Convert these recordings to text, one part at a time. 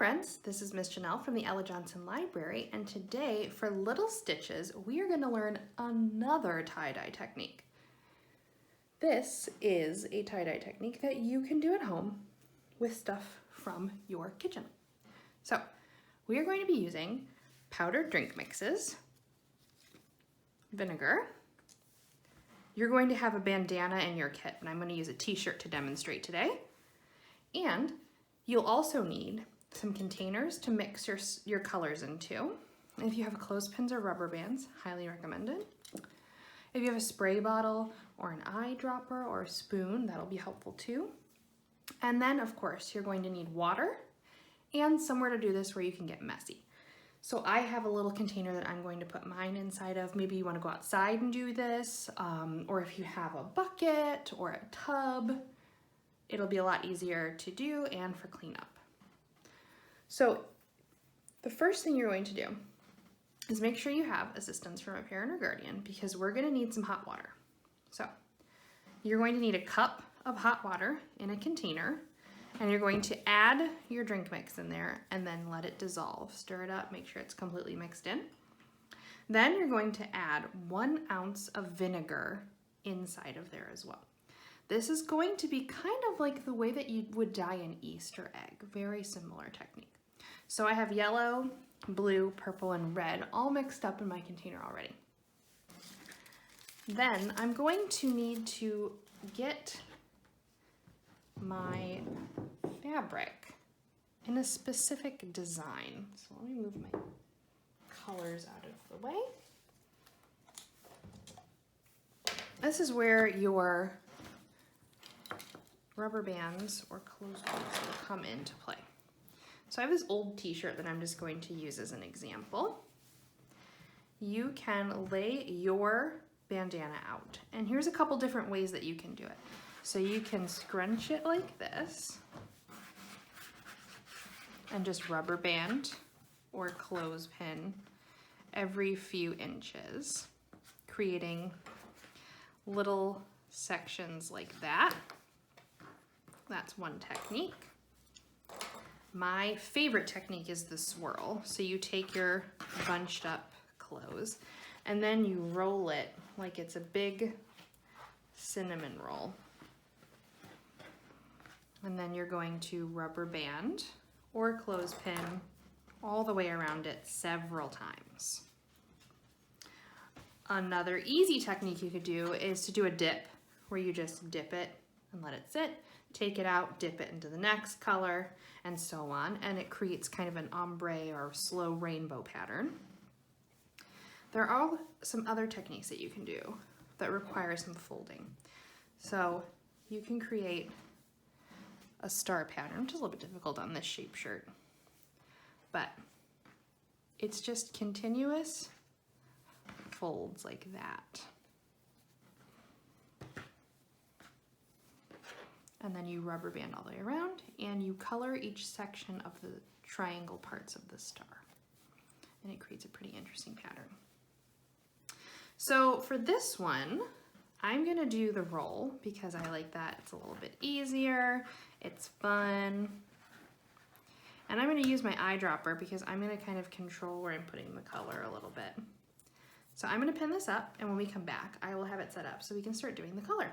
friends, this is Miss Janelle from the Ella Johnson Library, and today for Little Stitches we are going to learn another tie-dye technique. This is a tie-dye technique that you can do at home with stuff from your kitchen. So we are going to be using powdered drink mixes, vinegar. You're going to have a bandana in your kit, and I'm going to use a t-shirt to demonstrate today. And you'll also need some containers to mix your colors into. If you have clothespins or rubber bands, highly recommended. If you have a spray bottle or an eyedropper or a spoon, that'll be helpful too. And then of course, you're going to need water and somewhere to do this where you can get messy. So I have a little container that I'm going to put mine inside of. Maybe you want to go outside and do this, or if you have a bucket or a tub, it'll be a lot easier to do and for cleanup. So the first thing you're going to do is make sure you have assistance from a parent or guardian because we're going to need some hot water. So you're going to need a cup of hot water in a container, and you're going to add your drink mix in there and then let it dissolve. Stir it up, make sure it's completely mixed in. Then you're going to add 1 ounce of vinegar inside of there as well. This is going to be kind of like the way that you would dye an Easter egg, very similar technique. So I have yellow, blue, purple, and red all mixed up in my container already. Then I'm going to need to get my fabric in a specific design. So let me move my colors out of the way. This is where your rubber bands or clothespins will come into play. So I have this old t-shirt that I'm just going to use as an example. You can lay your bandana out, and here's a couple different ways that you can do it. So you can scrunch it like this and just rubber band or clothespin every few inches, creating little sections like that. That's one technique. My favorite technique is the swirl. So you take your bunched up clothes and then you roll it like it's a big cinnamon roll. And then you're going to rubber band or clothespin all the way around it several times. Another easy technique you could do is to do a dip, where you just dip it and let it sit, take it out, dip it into the next color, and so on, and it creates kind of an ombre or slow rainbow pattern. There are some other techniques that you can do that require some folding. So you can create a star pattern, which is a little bit difficult on this shape shirt, but it's just continuous folds like that. And then you rubber band all the way around and you color each section of the triangle parts of the star. And it creates a pretty interesting pattern. So for this one, I'm gonna do the roll because I like that. It's a little bit easier, it's fun. And I'm gonna use my eyedropper because I'm gonna kind of control where I'm putting the color a little bit. So I'm gonna pin this up, and when we come back, I will have it set up so we can start doing the color.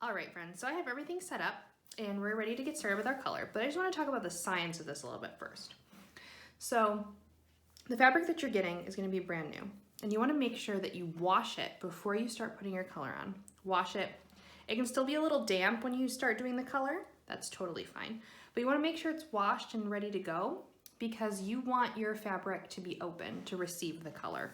All right, friends, so I have everything set up and we're ready to get started with our color, but I just want to talk about the science of this a little bit first. So the fabric that you're getting is going to be brand new. and you want to make sure that you wash it before you start putting your color on. Wash it. It can still be a little damp when you start doing the color. That's totally fine. But you want to make sure it's washed and ready to go because you want your fabric to be open to receive the color.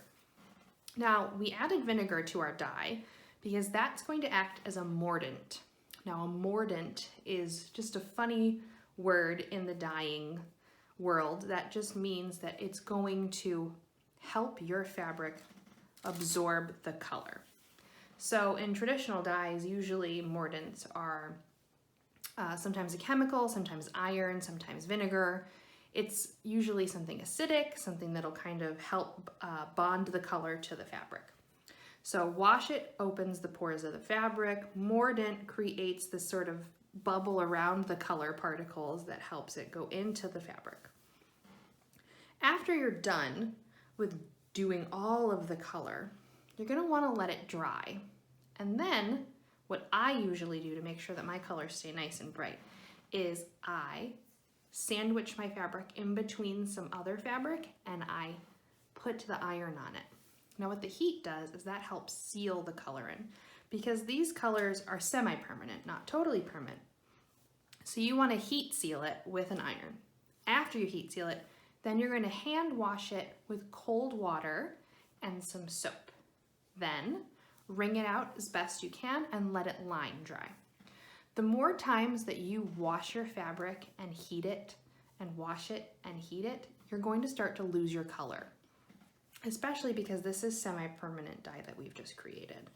Now, we added vinegar to our dye because that's going to act as a mordant. Now, a mordant is just a funny word in the dyeing world that just means that it's going to help your fabric absorb the color. So in traditional dyes, usually mordants are sometimes a chemical, sometimes iron, sometimes vinegar. It's usually something acidic, something that'll kind of help bond the color to the fabric. So wash it opens the pores of the fabric. Mordant creates this sort of bubble around the color particles that helps it go into the fabric. After you're done with doing all of the color, you're gonna wanna let it dry. And then what I usually do to make sure that my colors stay nice and bright is I sandwich my fabric in between some other fabric and I put the iron on it. Now what the heat does is that helps seal the color in because these colors are semi-permanent, not totally permanent. So you want to heat seal it with an iron. After you heat seal it, then you're going to hand wash it with cold water and some soap. Then wring it out as best you can and let it line dry. The more times that you wash your fabric and heat it and wash it and heat it, you're going to start to lose your color, especially because this is semi-permanent dye that we've just created.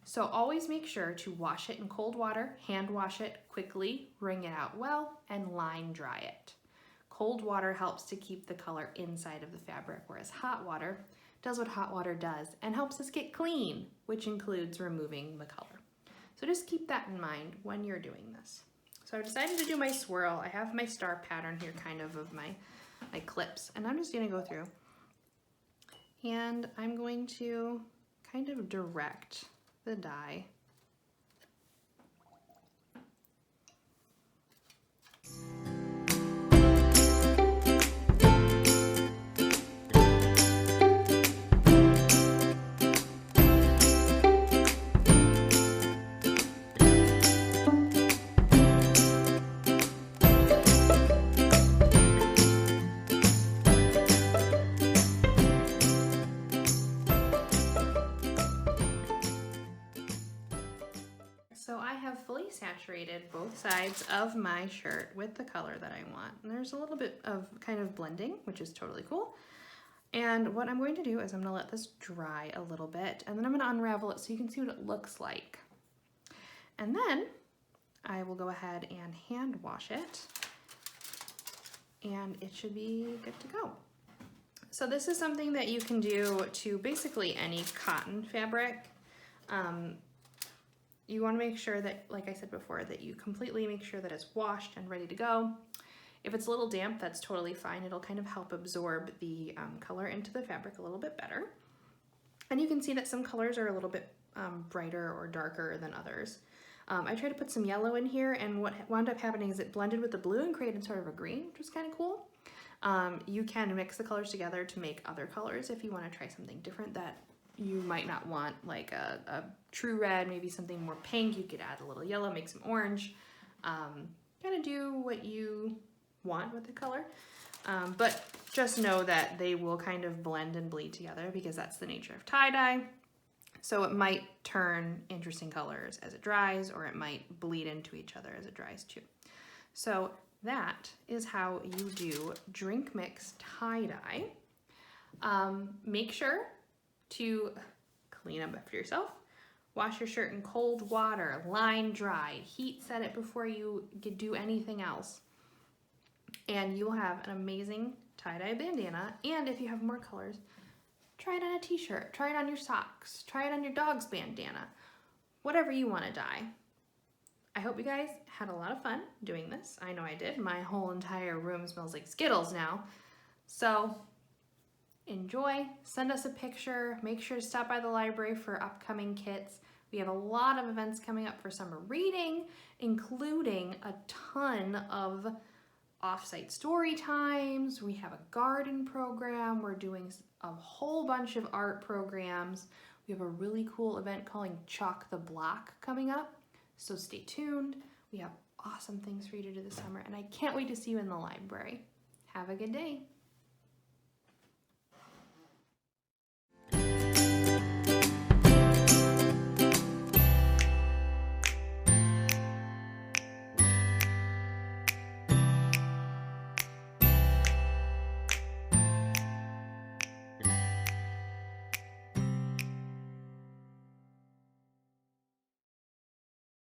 So always make sure to wash it in cold water, hand wash it quickly, wring it out well, and line dry it. Cold water helps to keep the color inside of the fabric, whereas hot water does what hot water does and helps us get clean, which includes removing the color. So just keep that in mind when you're doing this. So I've decided to do my swirl. I have my star pattern here kind of my clips, and I'm just gonna go through and I'm going to kind of direct the dye. So I have fully saturated both sides of my shirt with the color that I want. And there's a little bit of kind of blending, which is totally cool. And what I'm going to do is I'm gonna let this dry a little bit and then I'm gonna unravel it so you can see what it looks like. And then I will go ahead and hand wash it and it should be good to go. So this is something that you can do to basically any cotton fabric. You want to make sure that, like I said before, that you completely make sure that it's washed and ready to go. If it's a little damp, that's totally fine. It'll kind of help absorb the color into the fabric a little bit better. And you can see that some colors are a little bit brighter or darker than others. I tried to put some yellow in here, and what wound up happening is it blended with the blue and created sort of a green, which was kind of cool. You can mix the colors together to make other colors if you want to try something different that you might not want, like a true red, maybe something more pink. You could add a little yellow, make some orange, kind of do what you want with the color. But just know that they will kind of blend and bleed together because that's the nature of tie-dye. So it might turn interesting colors as it dries, or it might bleed into each other as it dries too. So that is how you do drink mix tie-dye. Make sure to clean up after yourself. Wash your shirt in cold water, line dry, heat set it before you do anything else. And you will have an amazing tie-dye bandana. And if you have more colors, try it on a t-shirt, try it on your socks, try it on your dog's bandana, whatever you want to dye. I hope you guys had a lot of fun doing this. I know I did. My whole entire room smells like Skittles now. So enjoy, send us a picture, make sure to stop by the library for upcoming kits. We have a lot of events coming up for summer reading, including a ton of off-site story times. We have a garden program. We're doing a whole bunch of art programs. We have a really cool event called Chalk the Block coming up, so stay tuned. We have awesome things for you to do this summer, and I can't wait to see you in the library. Have a good day.